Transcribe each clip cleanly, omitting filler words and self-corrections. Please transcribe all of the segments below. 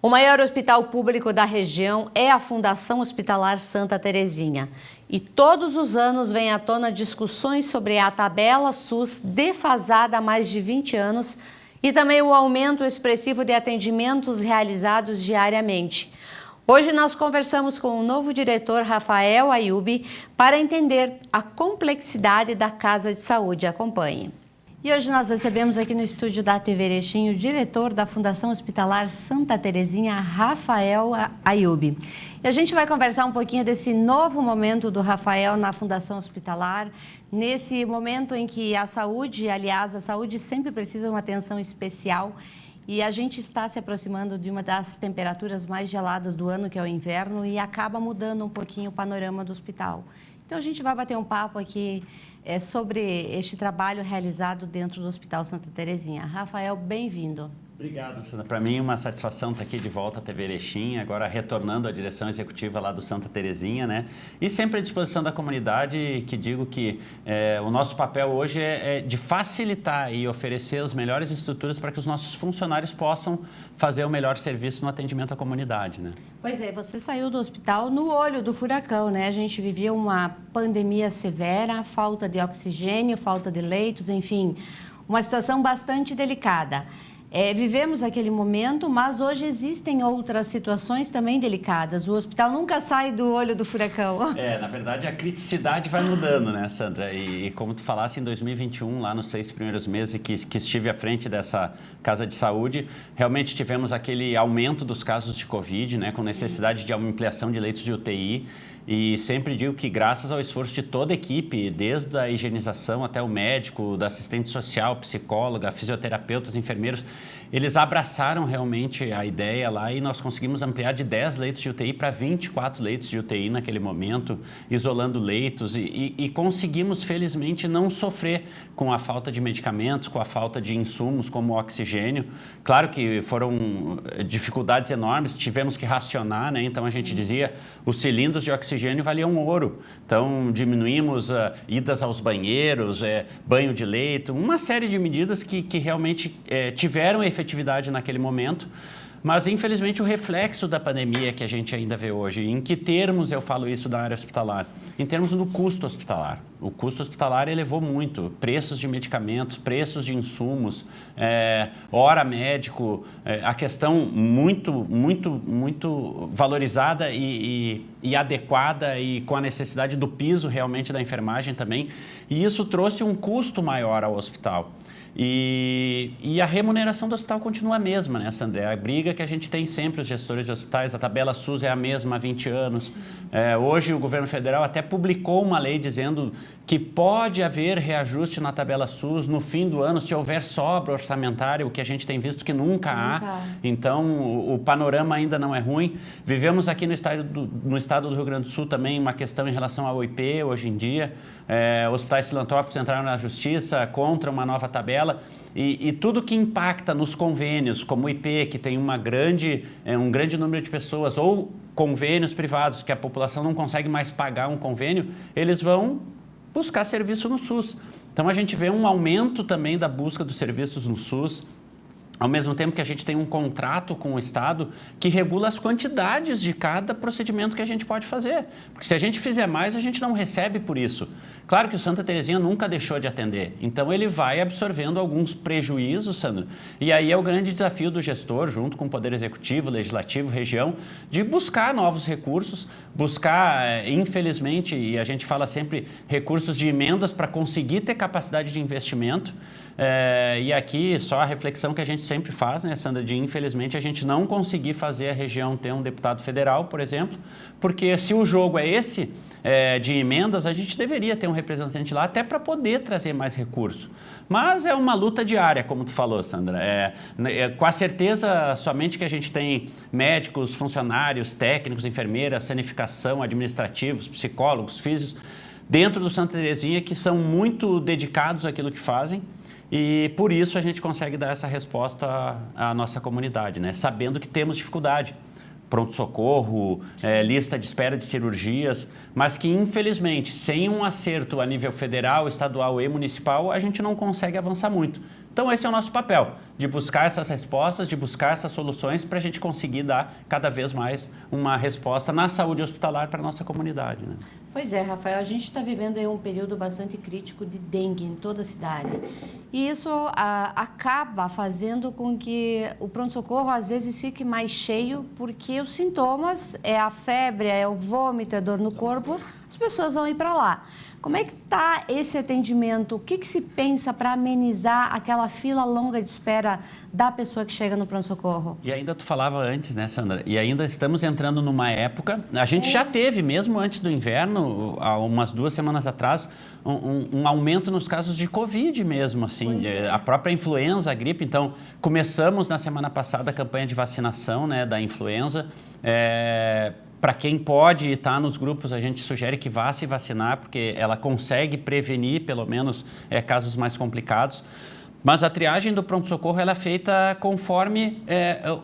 O maior hospital público da região é a Fundação Hospitalar Santa Terezinha. E todos os anos vem à tona discussões sobre a tabela SUS defasada há mais de 20 anos e também o aumento expressivo de atendimentos realizados diariamente. Hoje nós conversamos com o novo diretor Rafael Ayubi para entender a complexidade da Casa de Saúde. Acompanhe. E hoje nós recebemos aqui no estúdio da TV Erechim o diretor da Fundação Hospitalar Santa Terezinha, Rafael Ayubi. E a gente vai conversar um pouquinho desse novo momento do Rafael na Fundação Hospitalar, nesse momento em que a saúde, aliás, a saúde sempre precisa de uma atenção especial e a gente está se aproximando de uma das temperaturas mais geladas do ano, que é o inverno, e acaba mudando um pouquinho o panorama do hospital. Então a gente vai bater um papo aqui sobre este trabalho realizado dentro do Hospital Santa Terezinha. Rafael, bem-vindo. Obrigado, Sandra. Para mim é uma satisfação estar aqui de volta à TV Erechim, agora retornando à direção executiva lá do Santa Terezinha, né? E sempre à disposição da comunidade, que digo que o nosso papel hoje é de facilitar e oferecer as melhores estruturas para que os nossos funcionários possam fazer o melhor serviço no atendimento à comunidade, né? Pois é, você saiu do hospital no olho do furacão, né? A gente vivia uma pandemia severa, falta de oxigênio, falta de leitos, enfim, uma situação bastante delicada. Vivemos aquele momento, mas hoje existem outras situações também delicadas. O hospital nunca sai do olho do furacão. Na verdade, a criticidade vai mudando, né, Sandra? E como tu falasse, em 2021, lá nos 6 primeiros meses que estive à frente dessa casa de saúde, realmente tivemos aquele aumento dos casos de Covid, né, com necessidade de ampliação de leitos de UTI. E sempre digo que graças ao esforço de toda a equipe, desde a higienização até o médico, da assistente social, psicóloga, fisioterapeutas, enfermeiros, eles abraçaram realmente a ideia lá e nós conseguimos ampliar de 10 leitos de UTI para 24 leitos de UTI naquele momento, isolando leitos e conseguimos, felizmente, não sofrer com a falta de medicamentos, com a falta de insumos como o oxigênio. Claro que foram dificuldades enormes, tivemos que racionar, né? Então a gente dizia, os cilindros de oxigênio valiam ouro. Então diminuímos idas aos banheiros, banho de leito, uma série de medidas que realmente tiveram efetividade naquele momento, mas infelizmente o reflexo da pandemia que a gente ainda vê hoje. Em que termos eu falo isso da área hospitalar? Em termos do custo hospitalar. O custo hospitalar elevou muito, preços de medicamentos, preços de insumos, hora médico, a questão muito valorizada e adequada e com a necessidade do piso realmente da enfermagem também. E isso trouxe um custo maior ao hospital. E a remuneração do hospital continua a mesma, né, Sandra? A briga que a gente tem sempre, os gestores de hospitais, a tabela SUS é a mesma há 20 anos. Hoje o governo federal até publicou uma lei dizendo que pode haver reajuste na tabela SUS no fim do ano se houver sobra orçamentária, o que a gente tem visto que nunca há. Então, o panorama ainda não é ruim. Vivemos aqui no estado do Rio Grande do Sul também uma questão em relação ao IP hoje em dia. Hospitais filantrópicos entraram na justiça contra uma nova tabela e tudo que impacta nos convênios, como o IP, que tem um grande número de pessoas, ou convênios privados que a população não consegue mais pagar um convênio, eles vão buscar serviço no SUS. Então a gente vê um aumento também da busca dos serviços no SUS, ao mesmo tempo que a gente tem um contrato com o Estado que regula as quantidades de cada procedimento que a gente pode fazer. Porque se a gente fizer mais, a gente não recebe por isso. Claro que o Santa Terezinha nunca deixou de atender, então ele vai absorvendo alguns prejuízos, Sandra. E aí é o grande desafio do gestor, junto com o Poder Executivo, Legislativo, Região, de buscar novos recursos, buscar, infelizmente, e a gente fala sempre, recursos de emendas para conseguir ter capacidade de investimento. E aqui só a reflexão que a gente sempre faz, né, Sandra, de infelizmente a gente não conseguir fazer a região ter um deputado federal, por exemplo, porque se o jogo é esse, de emendas, a gente deveria ter um representante lá até para poder trazer mais recurso. Mas é uma luta diária, como tu falou, Sandra. Com a certeza somente que a gente tem médicos, funcionários, técnicos, enfermeiras, sanificação, administrativos, psicólogos, físicos, dentro do Santa Terezinha que são muito dedicados àquilo que fazem. E por isso a gente consegue dar essa resposta à nossa comunidade, né? Sabendo que temos dificuldade. Pronto-socorro, lista de espera de cirurgias, mas que, infelizmente, sem um acerto a nível federal, estadual e municipal, a gente não consegue avançar muito. Então, esse é o nosso papel, de buscar essas respostas, de buscar essas soluções para a gente conseguir dar cada vez mais uma resposta na saúde hospitalar para a nossa comunidade, né? Pois é, Rafael, a gente está vivendo aí um período bastante crítico de dengue em toda a cidade. E isso acaba fazendo com que o pronto-socorro às vezes fique mais cheio, porque os sintomas é a febre, é o vômito, é dor no corpo, as pessoas vão ir para lá. Como é que está esse atendimento? O que se pensa para amenizar aquela fila longa de espera da pessoa que chega no pronto-socorro? E ainda tu falava antes, né, Sandra? E ainda estamos entrando numa época... A gente já teve, mesmo antes do inverno, há umas 2 semanas atrás, um aumento nos casos de Covid mesmo, assim. A própria influenza, a gripe. Então, começamos na semana passada a campanha de vacinação, né, da influenza. Para quem pode estar nos grupos, a gente sugere que vá se vacinar, porque ela consegue prevenir, pelo menos, casos mais complicados. Mas a triagem do pronto-socorro ela é feita conforme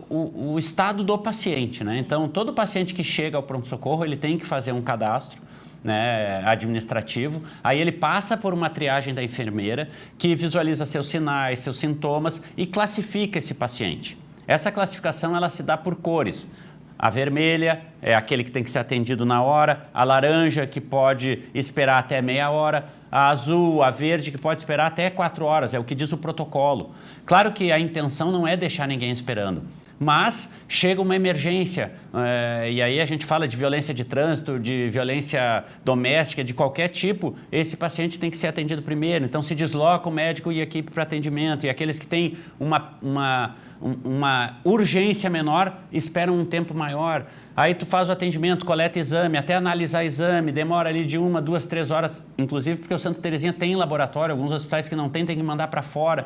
o estado do paciente, né? Então, todo paciente que chega ao pronto-socorro, ele tem que fazer um cadastro, né, administrativo. Aí ele passa por uma triagem da enfermeira, que visualiza seus sinais, seus sintomas e classifica esse paciente. Essa classificação ela se dá por cores. A vermelha é aquele que tem que ser atendido na hora, a laranja que pode esperar até meia hora, a azul, a verde que pode esperar até 4 horas, é o que diz o protocolo. Claro que a intenção não é deixar ninguém esperando, mas chega uma emergência, e aí a gente fala de violência de trânsito, de violência doméstica, de qualquer tipo, esse paciente tem que ser atendido primeiro. Então se desloca o médico e a equipe para atendimento, e aqueles que têm uma urgência menor esperam um tempo maior. Aí tu faz o atendimento, coleta exame, até analisar exame, demora ali de 1, 2, 3 horas, inclusive porque o Santa Terezinha tem laboratório, alguns hospitais que não tem que mandar para fora.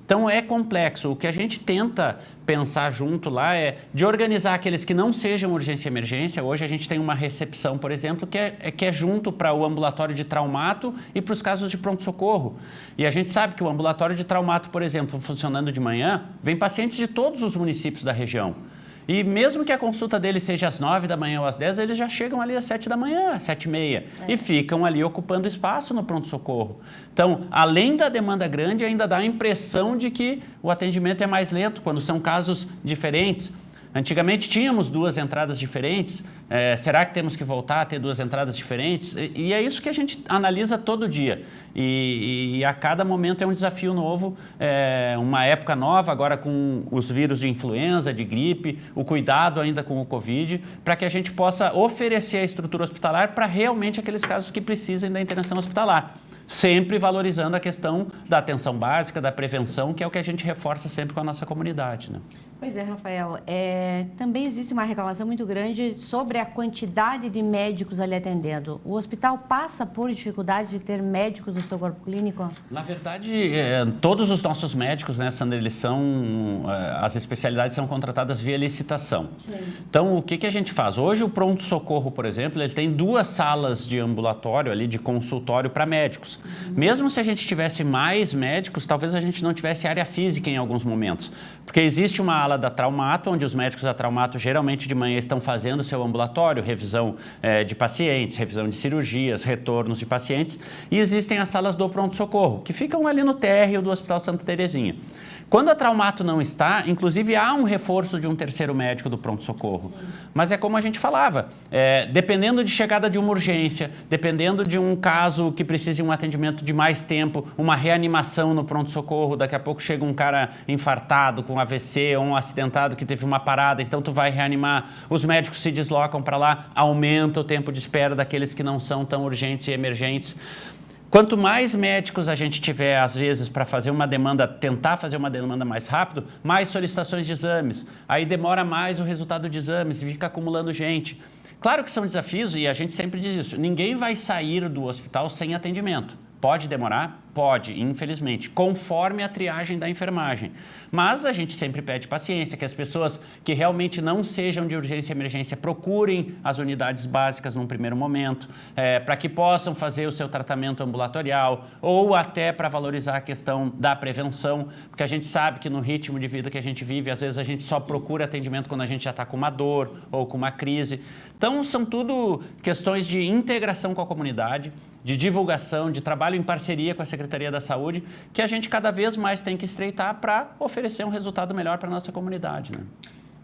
Então é complexo. O que a gente tenta pensar junto lá é de organizar aqueles que não sejam urgência e emergência. Hoje a gente tem uma recepção, por exemplo, que é junto para o ambulatório de traumato e para os casos de pronto-socorro. E a gente sabe que o ambulatório de traumato, por exemplo, funcionando de manhã, vem pacientes de todos os municípios da região. E mesmo que a consulta deles seja às 9 da manhã ou às 10, eles já chegam ali às 7 da manhã, às 7h30, e ficam ali ocupando espaço no pronto-socorro. Então, além da demanda grande, ainda dá a impressão de que o atendimento é mais lento, quando são casos diferentes. Antigamente tínhamos 2 entradas diferentes, será que temos que voltar a ter 2 entradas diferentes? E é isso que a gente analisa todo dia. E a cada momento é um desafio novo, uma época nova, agora com os vírus de influenza, de gripe, o cuidado ainda com o Covid, para que a gente possa oferecer a estrutura hospitalar para realmente aqueles casos que precisem da internação hospitalar. Sempre valorizando a questão da atenção básica, da prevenção, que é o que a gente reforça sempre com a nossa comunidade, né? Pois é, Rafael. Também existe uma reclamação muito grande sobre a quantidade de médicos ali atendendo. O hospital passa por dificuldade de ter médicos no seu corpo clínico? Na verdade, todos os nossos médicos, né, Sandra, as especialidades são contratadas via licitação. Sim. Então, o que a gente faz? Hoje, o pronto-socorro, por exemplo, ele tem 2 salas de ambulatório, ali, de consultório para médicos. Mesmo se a gente tivesse mais médicos, talvez a gente não tivesse área física em alguns momentos. Porque existe uma ala da traumato, onde os médicos da traumato geralmente de manhã estão fazendo seu ambulatório, revisão de pacientes, revisão de cirurgias, retornos de pacientes. E existem as salas do pronto-socorro, que ficam ali no térreo do Hospital Santa Terezinha. Quando a traumato não está, inclusive há um reforço de um 3º médico do pronto-socorro. Mas é como a gente falava, dependendo de chegada de uma urgência, dependendo de um caso que precise de um atendimento de mais tempo, uma reanimação no pronto-socorro, daqui a pouco chega um cara infartado com AVC ou um acidentado que teve uma parada, então tu vai reanimar, os médicos se deslocam para lá, aumenta o tempo de espera daqueles que não são tão urgentes e emergentes. Quanto mais médicos a gente tiver, às vezes, para fazer uma demanda, tentar fazer uma demanda mais rápido, mais solicitações de exames. Aí demora mais o resultado de exames e fica acumulando gente. Claro que são desafios e a gente sempre diz isso. Ninguém vai sair do hospital sem atendimento. Pode demorar? Pode, infelizmente, conforme a triagem da enfermagem. Mas a gente sempre pede paciência, que as pessoas que realmente não sejam de urgência e emergência procurem as unidades básicas num primeiro momento, para que possam fazer o seu tratamento ambulatorial ou até para valorizar a questão da prevenção, porque a gente sabe que no ritmo de vida que a gente vive, às vezes a gente só procura atendimento quando a gente já está com uma dor ou com uma crise. Então, são tudo questões de integração com a comunidade, de divulgação, de trabalho em parceria com a Secretaria Secretaria da Saúde, que a gente cada vez mais tem que estreitar para oferecer um resultado melhor para a nossa comunidade, né?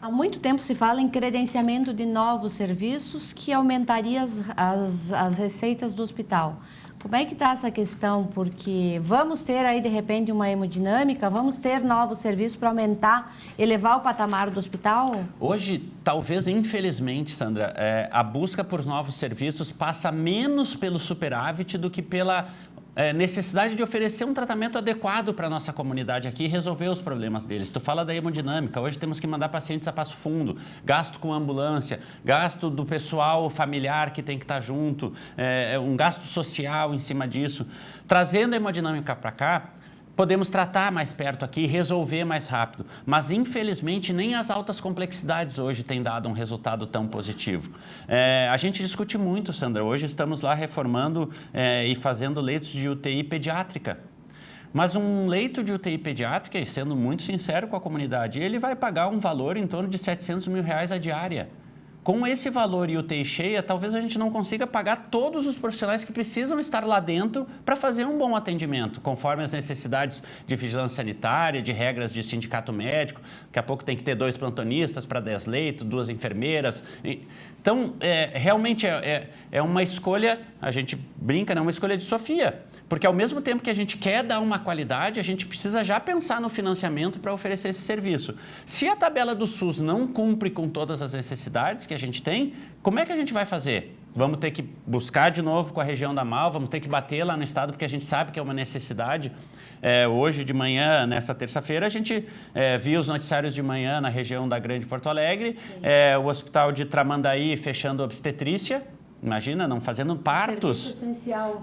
Há muito tempo se fala em credenciamento de novos serviços que aumentaria as receitas do hospital. Como é que está essa questão? Porque vamos ter aí, de repente, uma hemodinâmica, vamos ter novos serviços para aumentar, elevar o patamar do hospital? Hoje, talvez, infelizmente, Sandra, a busca por novos serviços passa menos pelo superávit do que pela necessidade de oferecer um tratamento adequado para a nossa comunidade aqui e resolver os problemas deles. Tu fala da hemodinâmica, hoje temos que mandar pacientes a Passo Fundo, gasto com ambulância, gasto do pessoal familiar que tem que estar junto, um gasto social em cima disso. Trazendo a hemodinâmica para cá, podemos tratar mais perto aqui, resolver mais rápido. Mas, infelizmente, nem as altas complexidades hoje têm dado um resultado tão positivo. A gente discute muito, Sandra. Hoje estamos lá reformando e fazendo leitos de UTI pediátrica. Mas um leito de UTI pediátrica, e sendo muito sincero com a comunidade, ele vai pagar um valor em torno de R$700 mil a diária. Com esse valor e UTI cheia, talvez a gente não consiga pagar todos os profissionais que precisam estar lá dentro para fazer um bom atendimento, conforme as necessidades de vigilância sanitária, de regras de sindicato médico. Daqui a pouco tem que ter 2 plantonistas para 10 leitos, 2 enfermeiras. Então, realmente é uma escolha, a gente brinca, né? Uma escolha de Sofia. Porque ao mesmo tempo que a gente quer dar uma qualidade, a gente precisa já pensar no financiamento para oferecer esse serviço. Se a tabela do SUS não cumpre com todas as necessidades que a gente tem, como é que a gente vai fazer? Vamos ter que buscar de novo com a região da MAL, vamos ter que bater lá no estado, porque a gente sabe que é uma necessidade. Hoje de manhã, nessa terça-feira, a gente viu os noticiários de manhã na região da Grande Porto Alegre, o hospital de Tramandaí fechando obstetrícia. Imagina, não fazendo partos. Serviço essencial.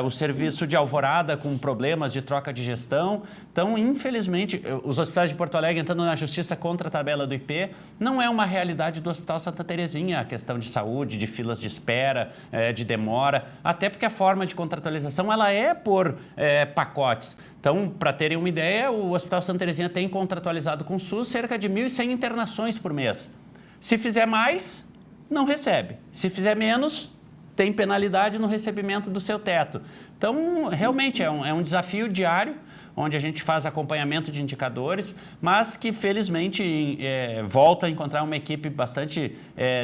O serviço de Alvorada com problemas de troca de gestão. Então, infelizmente, os hospitais de Porto Alegre entrando na justiça contra a tabela do IP, não é uma realidade do Hospital Santa Terezinha, a questão de saúde, de filas de espera, de demora, até porque a forma de contratualização ela é por pacotes. Então, para terem uma ideia, o Hospital Santa Terezinha tem contratualizado com o SUS cerca de 1.100 internações por mês. Se fizer mais, não recebe. Se fizer menos, tem penalidade no recebimento do seu teto. Então, realmente, é um desafio diário, onde a gente faz acompanhamento de indicadores, mas que, felizmente, volta a encontrar uma equipe bastante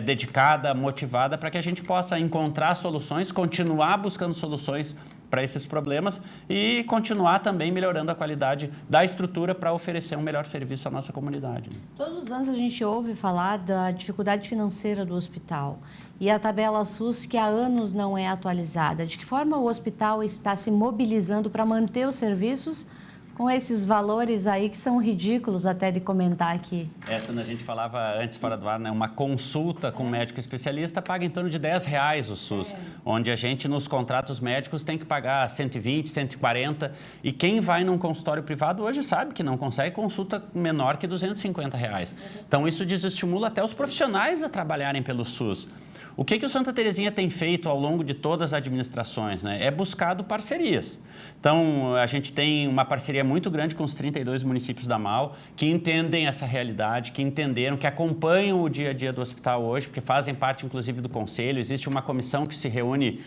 dedicada, motivada, para que a gente possa encontrar soluções, continuar buscando soluções para esses problemas e continuar também melhorando a qualidade da estrutura para oferecer um melhor serviço à nossa comunidade. Todos os anos a gente ouve falar da dificuldade financeira do hospital e a tabela SUS que há anos não é atualizada. De que forma o hospital está se mobilizando para manter os serviços com esses valores aí que são ridículos até de comentar aqui? Essa a gente falava antes fora do ar, né? Uma consulta com um médico especialista paga em torno de R$10 o SUS, onde a gente nos contratos médicos tem que pagar 120, 140 e quem vai num consultório privado hoje sabe que não consegue consulta menor que R$250. Então isso desestimula até os profissionais a trabalharem pelo SUS. O que o Santa Terezinha tem feito ao longo de todas as administrações, né? É buscado parcerias. Então, a gente tem uma parceria muito grande com os 32 municípios da MAL, que entendem essa realidade, que entenderam, que acompanham o dia a dia do hospital hoje, porque fazem parte, inclusive, do conselho. Existe uma comissão que se reúne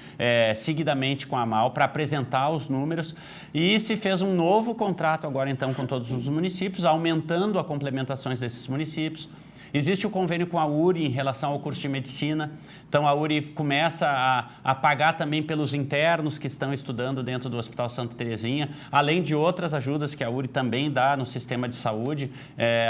seguidamente com a MAL para apresentar os números e se fez um novo contrato agora, então, com todos os municípios, aumentando as complementações desses municípios. Existe o convênio com a URI em relação ao curso de medicina. Então, a URI começa a pagar também pelos internos que estão estudando dentro do Hospital Santa Terezinha, além de outras ajudas que a URI também dá no sistema de saúde,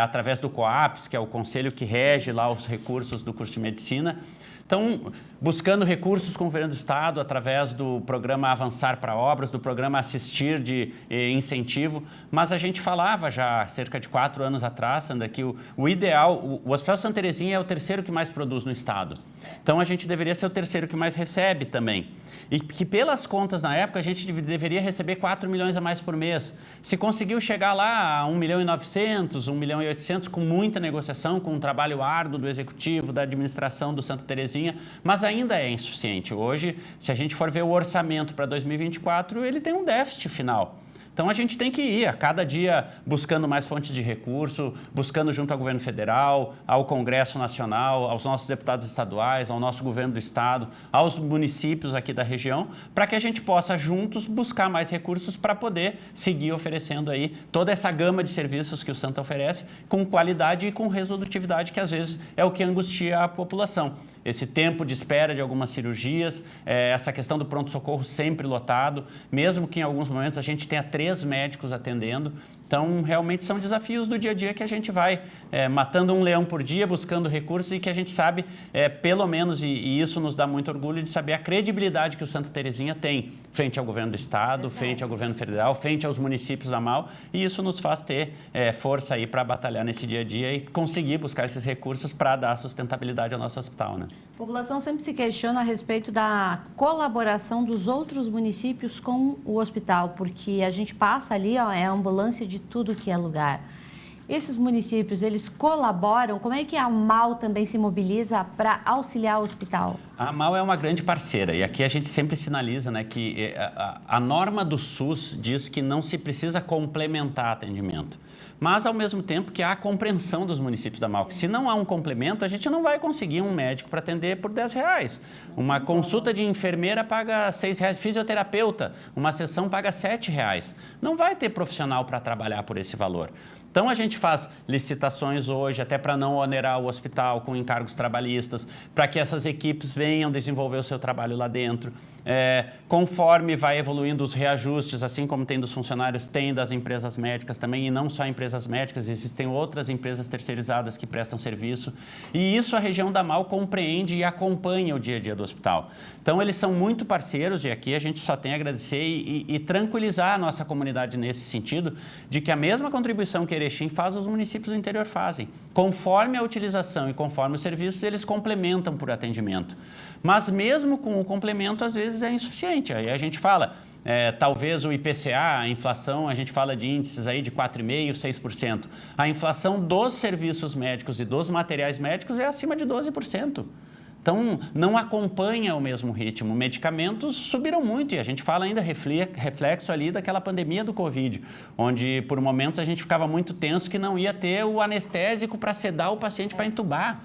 através do COAPS, que é o conselho que rege lá os recursos do curso de medicina. Então, buscando recursos com o governo do Estado, através do programa Avançar para Obras, do programa Assistir de incentivo, mas a gente falava já cerca de 4 anos atrás, Sandra, que o ideal, o Hospital Santa Terezinha é o terceiro que mais produz no Estado. Então, a gente deveria ser o terceiro que mais recebe também. E que pelas contas na época, a gente deveria receber 4 milhões a mais por mês. Se conseguiu chegar lá a 1.900.000, 1.800.000, com muita negociação, com um trabalho árduo do Executivo, da administração do Santa Terezinha, mas ainda é insuficiente. Hoje, se a gente for ver o orçamento para 2024, ele tem um déficit final. Então, a gente tem que ir a cada dia buscando mais fontes de recurso, buscando junto ao governo federal, ao Congresso Nacional, aos nossos deputados estaduais, ao nosso governo do estado, aos municípios aqui da região, para que a gente possa juntos buscar mais recursos para poder seguir oferecendo aí toda essa gama de serviços que o Santa oferece com qualidade e com resolutividade, que às vezes é o que angustia a população. Esse tempo de espera de algumas cirurgias, essa questão do pronto-socorro sempre lotado, mesmo que em alguns momentos a gente tenha 3 médicos atendendo. Então, realmente são desafios do dia a dia que a gente vai matando um leão por dia, buscando recursos e que a gente sabe, pelo menos, e isso nos dá muito orgulho de saber a credibilidade que o Santa Terezinha tem frente ao governo do estado, frente ao governo federal, frente aos municípios da MAU, e isso nos faz ter força aí para batalhar nesse dia a dia e conseguir buscar esses recursos para dar sustentabilidade ao nosso hospital, né? A população sempre se questiona a respeito da colaboração dos outros municípios com o hospital, porque a gente passa ali, ó, é ambulância de tudo que é lugar. Esses municípios, eles colaboram? Como é que a MAU também se mobiliza para auxiliar o hospital? A MAU é uma grande parceira e aqui a gente sempre sinaliza, né, que a norma do SUS diz que não se precisa complementar atendimento. Mas, ao mesmo tempo, que há a compreensão dos municípios da MAU. Que se não há um complemento, a gente não vai conseguir um médico para atender por R$10. Uma consulta de enfermeira paga R$6, fisioterapeuta, uma sessão paga R$7. Não vai ter profissional para trabalhar por esse valor. Então, a gente faz licitações hoje, até para não onerar o hospital com encargos trabalhistas, para que essas equipes venham desenvolver o seu trabalho lá dentro. Conforme vai evoluindo os reajustes, assim como tem dos funcionários, tem das empresas médicas também, e não só empresas médicas, existem outras empresas terceirizadas que prestam serviço. E isso a região da MAU compreende e acompanha o dia a dia do hospital. Então, eles são muito parceiros e aqui a gente só tem a agradecer e tranquilizar a nossa comunidade nesse sentido, de que a mesma contribuição que Erechim faz, os municípios do interior fazem. Conforme a utilização e conforme os serviços, eles complementam por atendimento. Mas mesmo com o complemento, às vezes é insuficiente. Aí a gente fala, talvez o IPCA, a inflação, a gente fala de índices aí de 4,5%, 6%. A inflação dos serviços médicos e dos materiais médicos é acima de 12%. Então, não acompanha o mesmo ritmo. Medicamentos subiram muito e a gente fala ainda reflexo ali daquela pandemia do Covid, onde por momentos a gente ficava muito tenso que não ia ter o anestésico para sedar o paciente para entubar,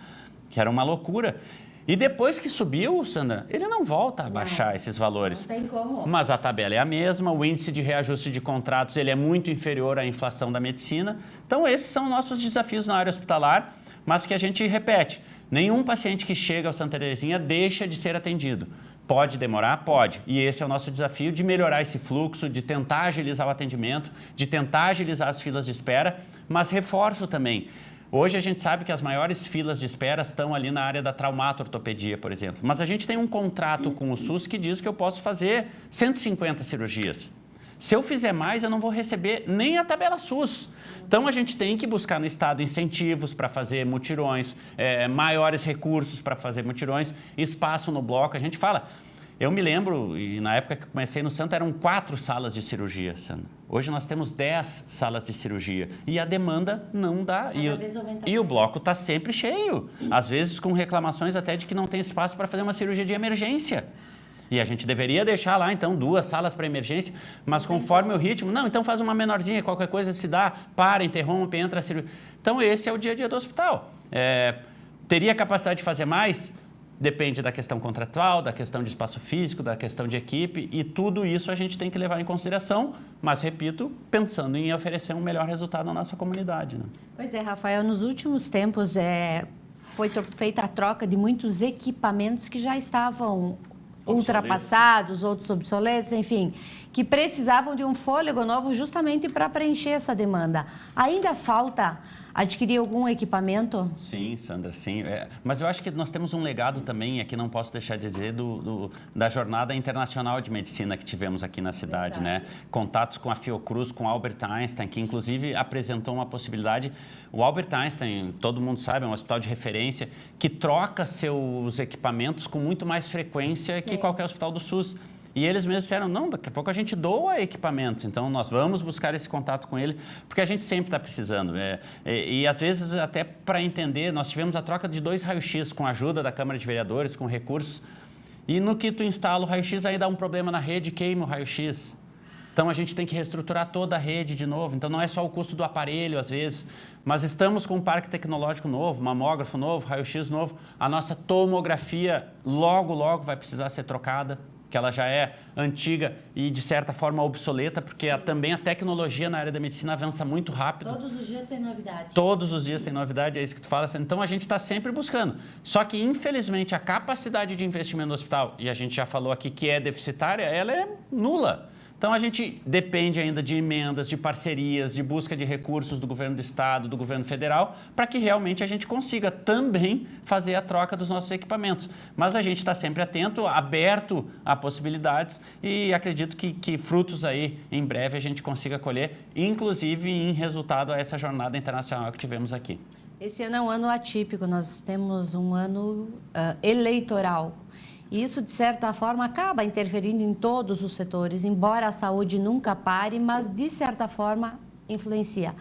que era uma loucura. E depois que subiu, Sandra, ele não volta a baixar esses valores. Não tem como. Mas a tabela é a mesma, o índice de reajuste de contratos ele é muito inferior à inflação da medicina. Então, esses são nossos desafios na área hospitalar, mas que a gente repete. Nenhum paciente que chega ao Santa Terezinha deixa de ser atendido. Pode demorar? Pode. E esse é o nosso desafio de melhorar esse fluxo, de tentar agilizar o atendimento, de tentar agilizar as filas de espera, mas reforço também. Hoje a gente sabe que as maiores filas de espera estão ali na área da traumato-ortopedia, por exemplo. Mas a gente tem um contrato com o SUS que diz que eu posso fazer 150 cirurgias. Se eu fizer mais, eu não vou receber nem a tabela SUS. Então, a gente tem que buscar no Estado incentivos para fazer mutirões, maiores recursos para fazer mutirões, espaço no bloco. A gente fala... Eu me lembro, e na época que comecei no Santa, eram 4 salas de cirurgia, Sandra. Hoje nós temos 10 salas de cirurgia e a demanda não dá. E o bloco está sempre cheio. Às vezes com reclamações até de que não tem espaço para fazer uma cirurgia de emergência. E a gente deveria deixar lá, então, 2 salas para emergência, mas conforme o ritmo... Não, então faz uma menorzinha, qualquer coisa se dá, para, interrompe, entra a cirurgia. Então, esse é o dia a dia do hospital. Teria capacidade de fazer mais? Depende da questão contratual, da questão de espaço físico, da questão de equipe, e tudo isso a gente tem que levar em consideração, mas, repito, pensando em oferecer um melhor resultado à nossa comunidade. Né? Pois é, Rafael, nos últimos tempos foi feita a troca de muitos equipamentos que já estavam ultrapassados, outros obsoletos, enfim, que precisavam de um fôlego novo justamente para preencher essa demanda. Ainda falta adquirir algum equipamento? Sim, Sandra, sim. Mas eu acho que nós temos um legado também, aqui não posso deixar de dizer, da Jornada Internacional de Medicina que tivemos aqui na cidade, né? Contatos com a Fiocruz, com Albert Einstein, que inclusive apresentou uma possibilidade. O Albert Einstein, todo mundo sabe, é um hospital de referência, que troca seus equipamentos com muito mais frequência que qualquer hospital do SUS. E eles mesmos disseram, não, daqui a pouco a gente doa equipamentos, então nós vamos buscar esse contato com ele, porque a gente sempre está precisando. E às vezes, até para entender, nós tivemos a troca de 2 raios-x com a ajuda da Câmara de Vereadores, com recursos, e no que tu instala o raio-x, aí dá um problema na rede, queima o raio-x. Então, a gente tem que reestruturar toda a rede de novo. Então, não é só o custo do aparelho, às vezes, mas estamos com um parque tecnológico novo, mamógrafo novo, raio-x novo. A nossa tomografia logo, logo vai precisar ser trocada, que ela já é antiga e, de certa forma, obsoleta, porque também a tecnologia na área da medicina avança muito rápido. Todos os dias sem novidade. Todos os dias sem novidade, é isso que tu fala. Então, a gente está sempre buscando. Só que, infelizmente, a capacidade de investimento no hospital, e a gente já falou aqui que é deficitária, ela é nula. Então, a gente depende ainda de emendas, de parcerias, de busca de recursos do governo do estado, do governo federal, para que realmente a gente consiga também fazer a troca dos nossos equipamentos. Mas a gente está sempre atento, aberto a possibilidades e acredito que frutos aí, em breve, a gente consiga colher, inclusive em resultado a essa jornada internacional que tivemos aqui. Esse ano é um ano atípico, nós temos um ano eleitoral. E isso, de certa forma, acaba interferindo em todos os setores, embora a saúde nunca pare, mas, de certa forma, influencia.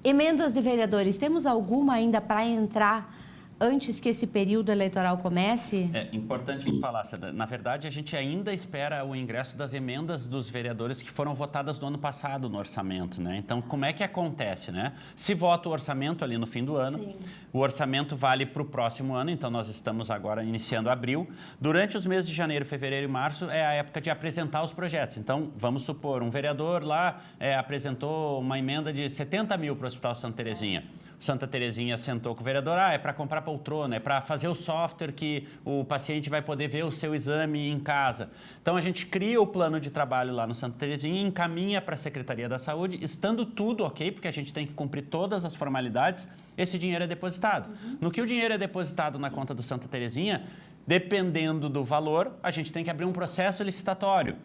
Emendas de vereadores, temos alguma ainda para entrar antes que esse período eleitoral comece? É importante falar, Ceda. Na verdade, a gente ainda espera o ingresso das emendas dos vereadores que foram votadas no ano passado no orçamento, né? Então, como é que acontece, né? Se vota o orçamento ali no fim do ano, sim, o orçamento vale para o próximo ano, então nós estamos agora iniciando abril. Durante os meses de janeiro, fevereiro e março é a época de apresentar os projetos. Então, vamos supor, um vereador lá apresentou uma emenda de 70 mil para o Hospital Santa Terezinha. Santa Terezinha sentou com o vereador, é para comprar poltrona, é para fazer o software que o paciente vai poder ver o seu exame em casa. Então, a gente cria o plano de trabalho lá no Santa Terezinha e encaminha para a Secretaria da Saúde, estando tudo ok, porque a gente tem que cumprir todas as formalidades, esse dinheiro é depositado. No que o dinheiro é depositado na conta do Santa Terezinha, dependendo do valor, a gente tem que abrir um processo licitatório.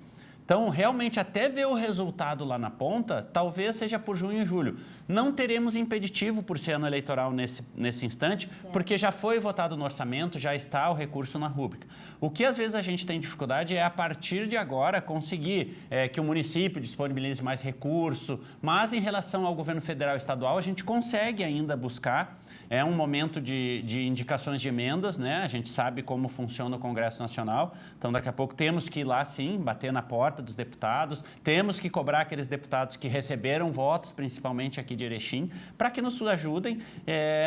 Então, realmente, até ver o resultado lá na ponta, talvez seja por junho e julho. Não teremos impeditivo por ser ano eleitoral nesse instante, certo, porque já foi votado no orçamento, já está o recurso na rúbrica. O que, às vezes, a gente tem dificuldade é, a partir de agora, conseguir que o município disponibilize mais recurso, mas, em relação ao governo federal e estadual, a gente consegue ainda buscar. É um momento de indicações de emendas, né? A gente sabe como funciona o Congresso Nacional, então daqui a pouco temos que ir lá, sim, bater na porta dos deputados, temos que cobrar aqueles deputados que receberam votos, principalmente aqui de Erechim, para que nos ajudem,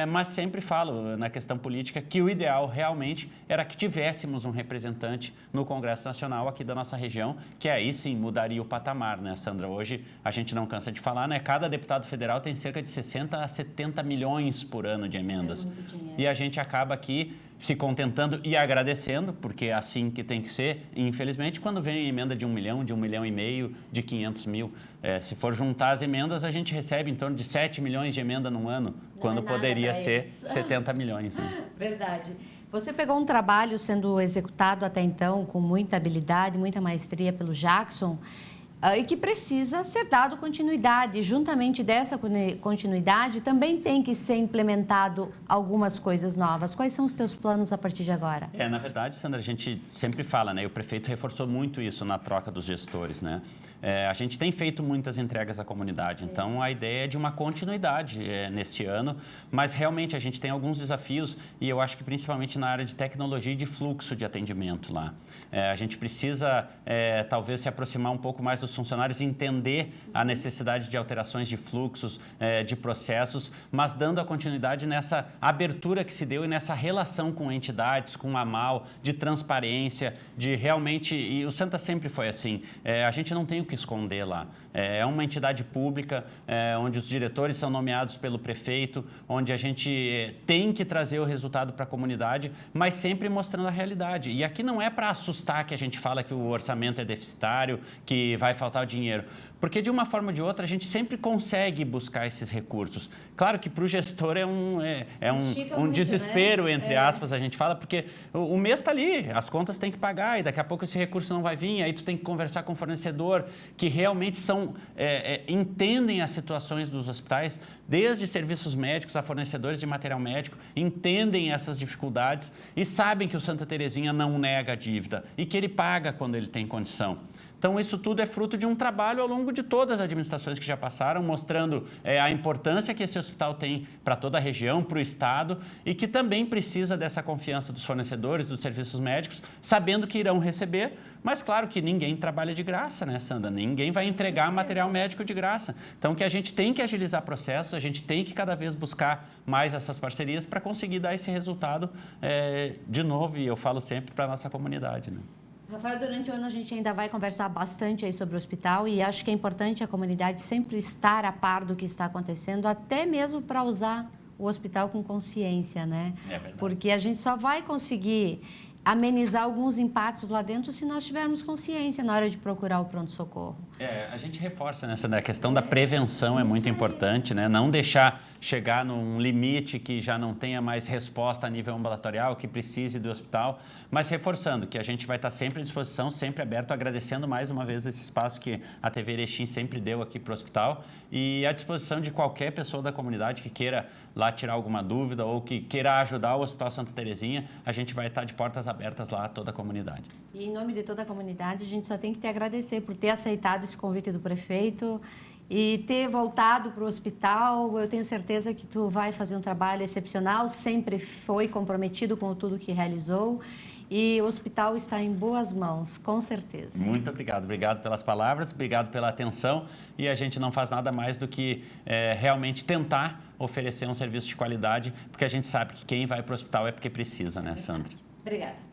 mas sempre falo na questão política que o ideal realmente era que tivéssemos um representante no Congresso Nacional aqui da nossa região, que aí sim mudaria o patamar, né, Sandra? Hoje a gente não cansa de falar, né? Cada deputado federal tem cerca de 60 a 70 milhões por ano de emendas. E a gente acaba aqui se contentando e agradecendo, porque é assim que tem que ser. E, infelizmente, quando vem a emenda de 1 milhão, de 1,5 milhão, de 500 mil, se for juntar as emendas, a gente recebe em torno de 7 milhões de emenda num ano, quando poderia ser 70 milhões. Né? Verdade. Você pegou um trabalho sendo executado até então com muita habilidade, muita maestria pelo Jackson, e que precisa ser dado continuidade. Juntamente dessa continuidade, também tem que ser implementado algumas coisas novas. Quais são os teus planos a partir de agora? Na verdade, Sandra, a gente sempre fala, né? E o prefeito reforçou muito isso na troca dos gestores, né? A gente tem feito muitas entregas à comunidade, então a ideia é de uma continuidade nesse ano, mas realmente a gente tem alguns desafios e eu acho que principalmente na área de tecnologia e de fluxo de atendimento lá. A gente precisa talvez se aproximar um pouco mais dos funcionários, entender a necessidade de alterações de fluxos, de processos, mas dando a continuidade nessa abertura que se deu e nessa relação com entidades, com a AMAL, de transparência, de realmente... E o Santa sempre foi assim, a gente não tem o que esconder lá. É uma entidade pública, onde os diretores são nomeados pelo prefeito, onde a gente tem que trazer o resultado para a comunidade, mas sempre mostrando a realidade. E aqui não é para assustar que a gente fala que o orçamento é deficitário, que vai faltar o dinheiro. Porque, de uma forma ou de outra, a gente sempre consegue buscar esses recursos. Claro que para o gestor é um desespero, né? Entre aspas, a gente fala, porque o mês está ali, as contas têm que pagar e daqui a pouco esse recurso não vai vir, aí tu tem que conversar com o fornecedor, que realmente entendem as situações dos hospitais, desde serviços médicos a fornecedores de material médico, entendem essas dificuldades e sabem que o Santa Terezinha não nega a dívida e que ele paga quando ele tem condição. Então, isso tudo é fruto de um trabalho ao longo de todas as administrações que já passaram, mostrando a importância que esse hospital tem para toda a região, para o Estado, e que também precisa dessa confiança dos fornecedores, dos serviços médicos, sabendo que irão receber, mas claro que ninguém trabalha de graça, né, Sandra? Ninguém vai entregar material médico de graça. Então, que a gente tem que agilizar processos, a gente tem que cada vez buscar mais essas parcerias para conseguir dar esse resultado de novo, e eu falo sempre, para a nossa comunidade, né? Rafael, durante o ano a gente ainda vai conversar bastante aí sobre o hospital e acho que é importante a comunidade sempre estar a par do que está acontecendo, até mesmo para usar o hospital com consciência, né? É verdade. Porque a gente só vai conseguir amenizar alguns impactos lá dentro se nós tivermos consciência na hora de procurar o pronto-socorro. A gente reforça nessa, né? A questão da prevenção é muito importante, né? Não deixar chegar num limite que já não tenha mais resposta a nível ambulatorial, que precise do hospital, mas reforçando que a gente vai estar sempre à disposição, sempre aberto, agradecendo mais uma vez esse espaço que a TV Erechim sempre deu aqui para o hospital e à disposição de qualquer pessoa da comunidade que queira lá tirar alguma dúvida ou que queira ajudar o Hospital Santa Terezinha, a gente vai estar de portas abertas lá a toda a comunidade. E em nome de toda a comunidade, a gente só tem que te agradecer por ter aceitado esse convite do prefeito e ter voltado para o hospital. Eu tenho certeza que tu vai fazer um trabalho excepcional, sempre foi comprometido com tudo que realizou e o hospital está em boas mãos, com certeza. Muito obrigado. Obrigado pelas palavras, obrigado pela atenção e a gente não faz nada mais do que realmente tentar oferecer um serviço de qualidade, porque a gente sabe que quem vai para o hospital é porque precisa, né, Sandra? Obrigada.